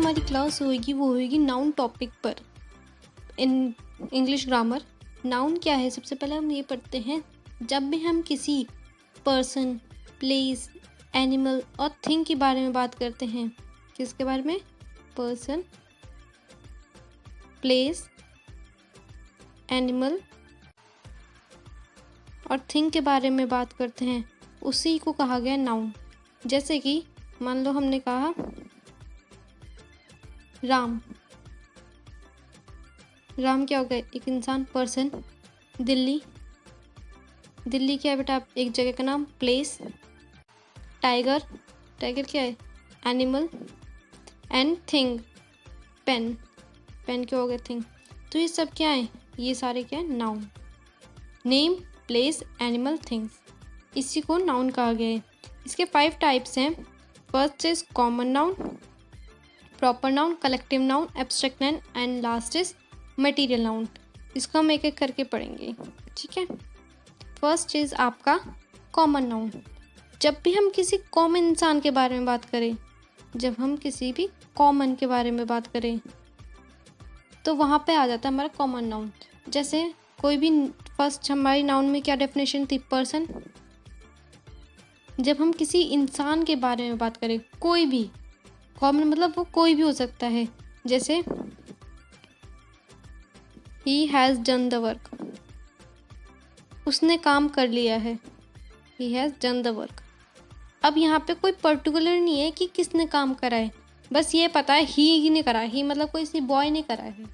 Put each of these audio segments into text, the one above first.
हमारी क्लास होगी वो होगी नाउन टॉपिक पर इन इंग्लिश ग्रामर। नाउन क्या है, सबसे पहले हम ये पढ़ते हैं। जब भी हम किसी पर्सन, प्लेस, एनिमल और थिंग के बारे में बात करते हैं, किसके बारे में? पर्सन, प्लेस, एनिमल और थिंग के बारे में बात करते हैं, उसी को कहा गया नाउन। जैसे कि मान लो हमने कहा राम। राम क्या हो गया? एक इंसान, पर्सन। दिल्ली, दिल्ली क्या है बेटा? एक जगह का नाम, प्लेस। टाइगर, टाइगर क्या है? Animal. And thing, pen, pen क्या हो गया? थिंग। तो ये सब क्या है? ये सारे क्या है? Noun. Name, place, animal, things, इसी को नाउन कहा गया है। इसके 5 टाइप्स हैं। First is common noun, proper noun, collective noun, abstract noun and last is material noun. इसको हम एक एक करके पढ़ेंगे, ठीक है। फर्स्ट इज आपका कॉमन नाउन। जब भी हम किसी कॉमन इंसान के बारे में बात करें, जब हम किसी भी कॉमन के बारे में बात करें तो वहाँ पे आ जाता है हमारा कॉमन नाउन। जैसे कोई भी, फर्स्ट हमारी नाउन में क्या डेफिनेशन थी? पर्सन। जब हम किसी इंसान के बारे में बात करें, कोई भी, कॉमन मतलब वो कोई भी हो सकता है। जैसे he has done the work, उसने काम कर लिया है। he has done the work। अब यहाँ पे कोई पर्टिकुलर नहीं है कि किसने काम करा है, बस ये पता है ही ने करा है। ही मतलब कोई सी बॉय ने करा है।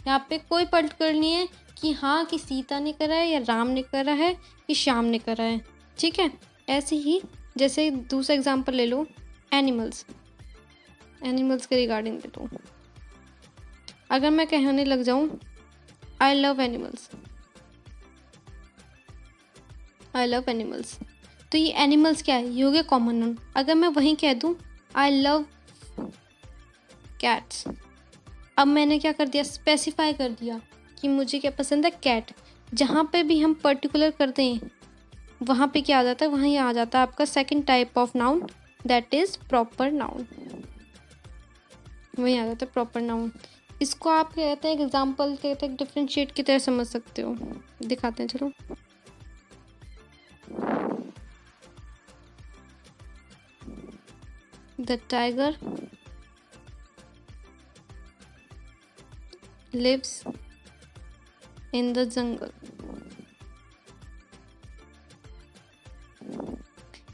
यहाँ पे कोई पर्टिकुलर नहीं है कि हाँ कि सीता ने करा है या राम ने करा है कि श्याम ने करा है, ठीक है। ऐसे ही जैसे दूसरा एग्जांपल ले लो, एनिमल्स। एनिमल्स के रिगार्डिंग ले लो। अगर मैं कहने लग जाऊँ I love animals, I love animals, तो ये एनिमल्स क्या है? ये हो गया कॉमन नाउन। अगर मैं वहीं कह दूँ आई लव कैट्स, अब मैंने क्या कर दिया? स्पेसिफाई कर दिया कि मुझे क्या पसंद है? कैट। जहाँ पे भी हम पर्टिकुलर करते हैं वहाँ पे क्या आ जाता है? वहीं आ जाता है आपका second type of noun, that is proper noun. वहीं आ जाता है प्रॉपर नाउन। इसको आप कहते हैं एग्जाम्पल, कहते हैं डिफरेंशिएट की तरह समझ सकते हो। दिखाते हैं, चलो। The tiger lives in the jungle.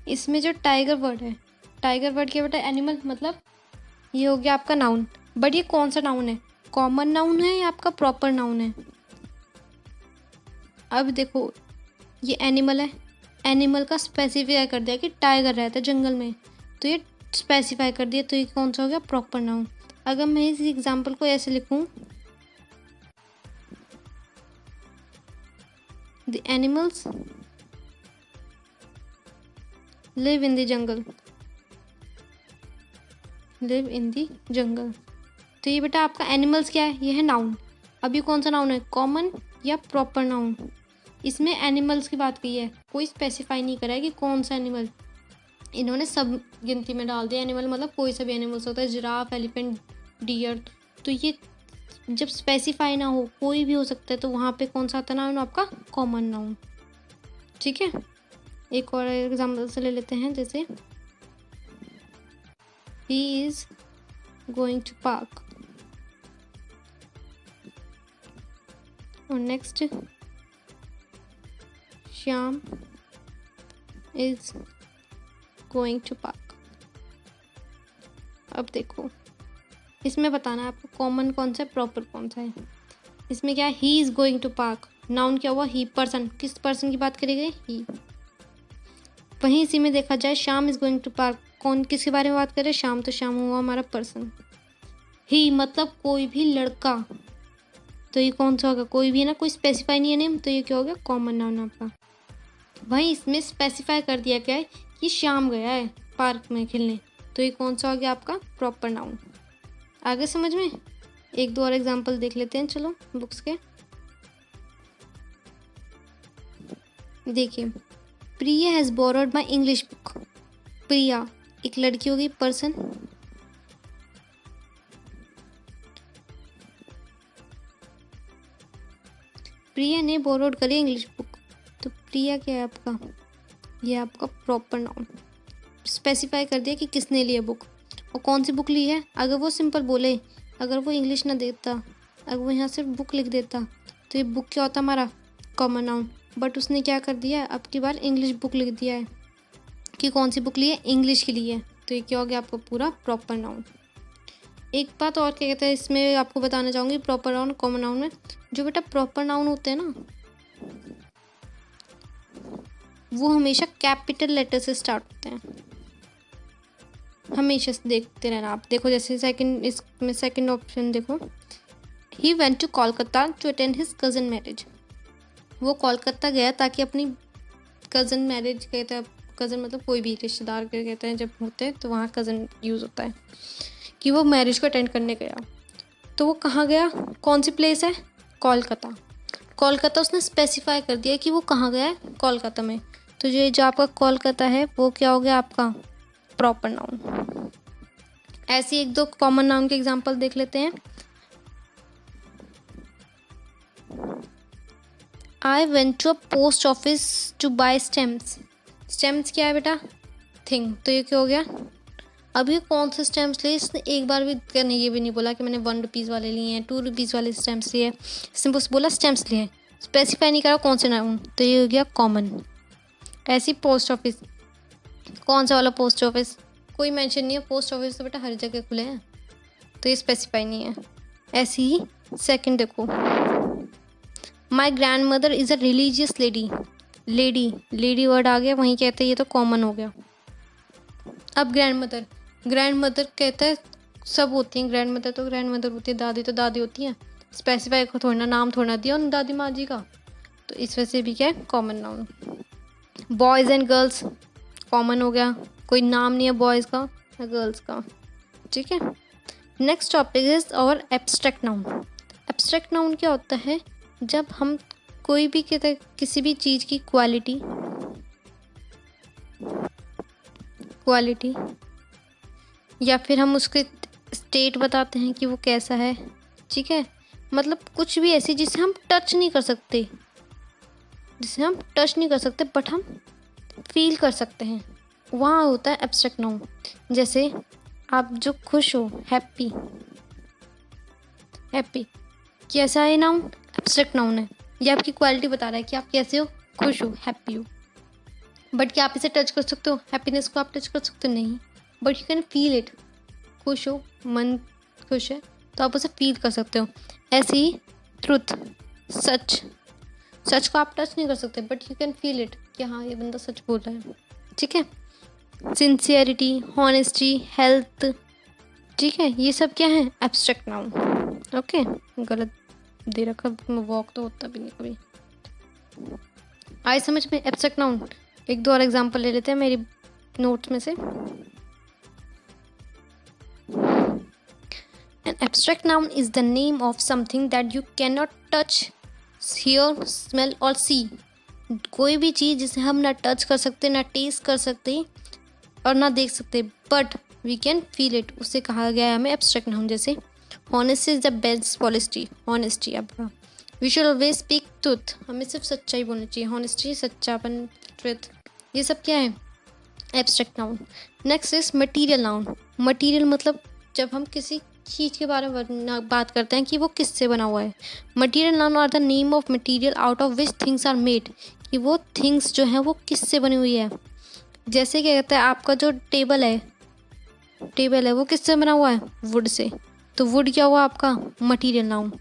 इसमें जो टाइगर वर्ड है, टाइगर वर्ड क्या बेटा? एनिमल, मतलब ये हो गया आपका नाउन। बट ये कौन सा नाउन है? कॉमन नाउन है या आपका प्रॉपर नाउन है? अब देखो, ये एनिमल है, एनिमल का स्पेसिफाई कर दिया कि टाइगर रहता है जंगल में, तो ये स्पेसिफाई कर दिया, तो ये कौन सा हो गया? Proper noun. अगर मैं इस एग्जांपल को ऐसे लिखूं, the animals live in the jungle, live in the जंगल, तो ये बेटा आपका एनिमल्स क्या है? ये है नाउन। अब ये कौन सा नाउन है? कॉमन या प्रॉपर नाउन? इसमें एनिमल्स की बात की है, कोई स्पेसिफाई नहीं करा है कि कौन सा एनिमल। इन्होंने सब गिनती में डाल दिया। एनिमल मतलब कोई सा भी एनिमल्स होता है, जिराफ, एलिफेंट, डियर। तो ये जब स्पेसिफाई ना हो, कोई भी हो सकता है, तो वहाँ पे कौन सा आता है नाउन? आपका कॉमन नाउन, ठीक है। एक और एग्जाम्पल से ले लेते हैं, जैसे he is going to park, और next Shyam is going to park. अब देखो, इसमें बताना है आपको कॉमन कौन सा है, प्रॉपर कौन सा है। इसमें क्या है? He is going to park, noun क्या हुआ? ही, पर्सन। किस पर्सन की बात करी गई? ही। वहीं इसी में देखा जाए, Shyam is going to park, कौन किसके बारे में बात कर रहे हैं? श्याम, तो श्याम हुआ हमारा पर्सन। ही मतलब कोई भी लड़का, तो ये कौन सा होगा? कोई भी है ना, कोई स्पेसिफाई नहीं है नेम, तो ये क्या हो गया? कॉमन नाउन आपका। वहीं इसमें स्पेसिफाई कर दिया क्या है कि श्याम गया है पार्क में खेलने, तो ये कौन सा हो गया आपका? Proper noun. आगे समझ में? एक दो और एग्जांपल देख लेते हैं, चलो बुक्स के। देखिए, Priya has borrowed my English book. Priya एक लड़की होगी, पर्सन। प्रिया ने बोरोड करी इंग्लिश बुक। तो प्रिया क्या है आपका, ये आपका प्रॉपर नाउन। स्पेसिफाई कर दिया कि किसने लिया बुक और कौन सी बुक ली है। अगर वो सिंपल बोले, अगर वो इंग्लिश ना देता, अगर वो यहाँ सिर्फ बुक लिख देता, तो ये बुक क्या होता हमारा कॉमन नाउन। बट उसने क्या कर दिया, अब की बार इंग्लिश बुक लिख दिया है कि कौन सी बुक ली है, इंग्लिश के लिए। तो ये क्या हो गया आपका पूरा प्रॉपर नाउन। एक बात और क्या कहते हैं इसमें आपको बताना चाहूँगी, प्रॉपर नाउन कॉमन नाउन में, जो बेटा प्रॉपर नाउन होते हैं ना, वो हमेशा कैपिटल लेटर से स्टार्ट होते हैं। हमेशा से देखते रहना आप। देखो जैसे सेकंड, इसमें सेकंड ऑप्शन देखो, he went to Kolkata to attend his cousin marriage. वो कोलकाता गया ताकि अपनी कज़न मैरिज, कहते हैं कज़न मतलब कोई भी रिश्तेदार के कहते हैं जब होते हैं तो वहाँ कज़न यूज़ होता है, कि वो मैरिज को अटेंड करने गया। तो वो कहाँ गया, कौन सी प्लेस है, कोलकाता। कोलकाता उसने स्पेसिफाई कर दिया कि वो कहाँ गया है, कोलकाता में। तो जो आपका कोलकाता है वो क्या हो गया आपका प्रॉपर नाउन। ऐसी एक दो कॉमन नाउन के एग्जांपल देख लेते हैं। I went to a post office to buy stamps. Stamps क्या है बेटा, थिंग। तो ये क्या हो गया, अब ये कौन से स्टैम्प्स लिए, इसने एक बार भी करने ये भी नहीं बोला कि मैंने 1 रुपीज़ वाले लिए हैं, 2 रुपीज़ वाले स्टैम्प्स लिए, इसने बस बोला स्टैम्प्स लिए हैं, स्पेसिफाई नहीं करा कौन से नाउन। तो ये हो गया कॉमन। ऐसी पोस्ट ऑफिस, कौन सा वाला पोस्ट ऑफिस, कोई मेंशन नहीं है। पोस्ट ऑफिस तो बेटा हर जगह खुले हैं, तो ये स्पेसिफाई नहीं है। ऐसी ही सेकंड देखो, my grandmother is a religious lady. Lady word आ गया, वहीं कहते हैं ये तो कॉमन हो गया। अब ग्रैंड मदर कहता है सब होती हैं, ग्रैंड मदर तो ग्रैंड मदर होती है, दादी तो दादी होती हैं, स्पेसिफाई को थोड़ा ना नाम थोड़ा दिया उन दादी माँ जी का, तो इस वजह से भी क्या है common noun. Boys and girls common हो गया, कोई नाम नहीं है बॉयज़ का या गर्ल्स का, ठीक है। नेक्स्ट टॉपिक इज और एब्स्ट्रैक्ट नाउन। एब्स्ट्रैक्ट नाउन क्या होता है, जब हम कोई भी कहते हैं किसी भी चीज़ की क्वालिटी या फिर हम उसके स्टेट बताते हैं कि वो कैसा है, ठीक है। मतलब कुछ भी ऐसी जिसे हम टच नहीं कर सकते, बट हम फील कर सकते हैं, वहाँ होता है एब्स्ट्रैक्ट नाउन। जैसे आप जो खुश हो, हैप्पी कैसा है नाउन, एब्स्ट्रैक्ट नाउन है। ये आपकी क्वालिटी बता रहा है कि आप कैसे हो, खुश हो, हैप्पी हो। बट क्या आप इसे टच कर सकते हो, हैप्पीनेस को आप टच कर सकते हो, नहीं, but you can feel it. खुश हो, मन खुश है तो आप उसे फील कर सकते हो। ऐसे ही ट्रुथ, सच को आप टच नहीं कर सकते, but you can feel it कि हाँ ये बंदा सच बोल रहा है, ठीक है। सिंसियरिटी, हॉनेस्टी, हेल्थ, ठीक है, ये सब क्या है एब्स्ट्रैक्ट नाउन। ओके, गलत दे रखा, वॉक तो होता भी नहीं कभी। आए समझ में एब्स्ट्रैक्ट नाउन। एक दो और एग्जांपल ले लेते हैं मेरी नोट्स में से। An abstract noun is the name of something that you cannot touch, hear, smell or see. कोई भी चीज़ जिसे हम ना टच कर सकते, ना टेस्ट कर सकते और ना देख सकते, but we can feel it, उसे कहा गया है हमें एब्स्ट्रैक्ट नाउन। जैसे honesty is the best policy, honesty आपका। We should always speak truth, हमें सिर्फ सच्चाई बोलनी चाहिए, honesty सच्चापन, truth, ये सब क्या है abstract noun. Next is material noun. Material मतलब जब हम किसी चीज़ के बारे में बात करते हैं कि वो किससे बना हुआ है। Material noun are the name of material out of which things are made, कि वो थिंग्स जो हैं वो किससे बनी हुई है। जैसे क्या कहते हैं आपका जो टेबल है वो किससे बना हुआ है, वुड से, तो वुड क्या हुआ आपका मटीरियल नाउन।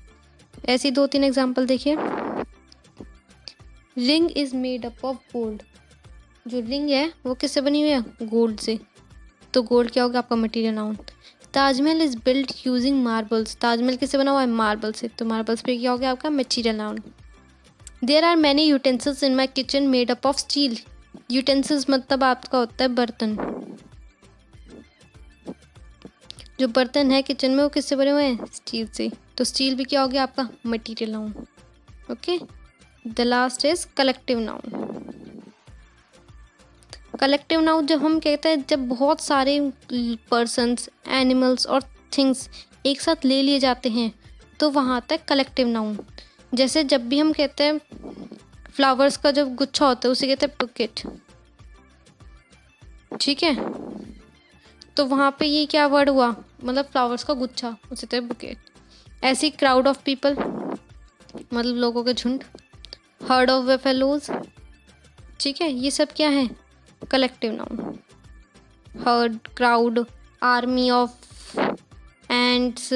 ऐसी 2-3 एग्जांपल देखिए। Ring is made up of gold, जो रिंग है वो किससे बनी हुई है, गोल्ड से, तो गोल्ड क्या होगा आपका material noun. Taj Mahal is build using marbles, Taj Mahal किससे बना हुआ है, मार्बल से, तो मार्बल्स पे क्या हो गया आपका material noun. There are many utensils in my kitchen made up of steel, utensils मतलब आपका होता है बर्तन, जो बर्तन है किचन में वो किससे बने हुए हैं, स्टील से, तो स्टील भी क्या हो गया आपका material noun. Okay, the last is collective noun. Collective noun जब हम कहते हैं जब बहुत सारे पर्सन्स, एनिमल्स और थिंग्स एक साथ ले लिए जाते हैं तो वहाँ आता है कलेक्टिव नाउन। जैसे जब भी हम कहते हैं फ्लावर्स का जब गुच्छा होता है उसे कहते हैं बुकेट, ठीक है। तो वहाँ पे ये क्या वर्ड हुआ, मतलब फ्लावर्स का गुच्छा, उसे कहते हैं बुकेट। ऐसी क्राउड ऑफ पीपल मतलब लोगों के झुंड, हर्ड ऑफ वेफेलोज, ठीक है, ये सब क्या है, collective noun. Heard, crowd, army of ends,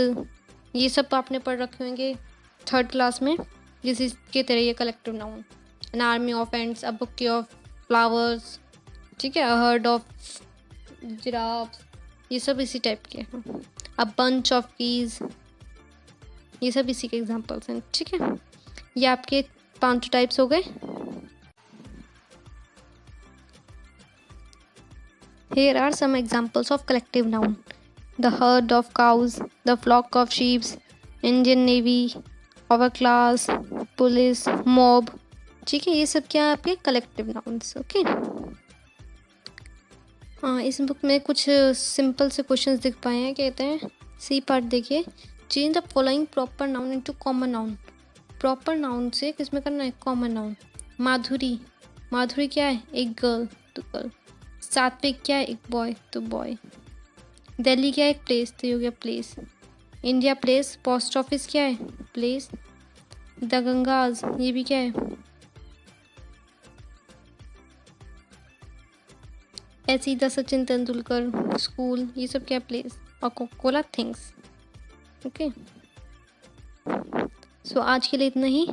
ये सब आपने पढ़ रखे होंगे 3rd क्लास में, जिस के तरह ये collective noun. An army of ends, a bouquet of flowers, ठीक है, अ हर्ड ऑफ जिराफ्स, ये सब इसी टाइप के हैं। अ बंच ऑफ कीज, ये सब इसी के एग्जांपल्स हैं, ठीक है। ये आपके 5 टाइप्स हो गए। Here are some examples of collective noun. The herd of cows, the flock of sheep, Indian Navy, our class, police, mob, ठीक है, ये सब क्या है आपके कलेक्टिव नाउन्स, ओके। हाँ, इस बुक में कुछ सिंपल से क्वेश्चंस दिख पाए हैं। कहते हैं सी पार्ट देखिए, change the following proper noun into common noun. Proper noun से किसमें करना है, कॉमन नाउन। माधुरी, माधुरी क्या है, एक गर्ल तो गर्ल। सात्विक क्या है, एक बॉय तो बॉय। दिल्ली क्या है, एक प्लेस तो ये हो गया place. India place, post office क्या है, प्लेस। द गंगाज, ये भी क्या है, ऐसी। द सचिन तेंदुलकर स्कूल, ये सब क्या है, प्लेस। और कोकोला थिंग्स, ओके। सो आज के लिए इतना ही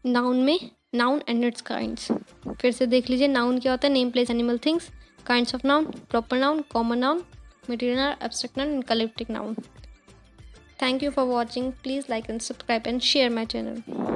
नाउन में, नाउन एंड इट्स काइंड्स। फिर से देख लीजिए, नाउन क्या होता है, name, place, animal, things. Kinds of noun, proper noun, common noun, material noun, abstract noun, and collective noun. Thank you for watching. Please like and subscribe and share my channel.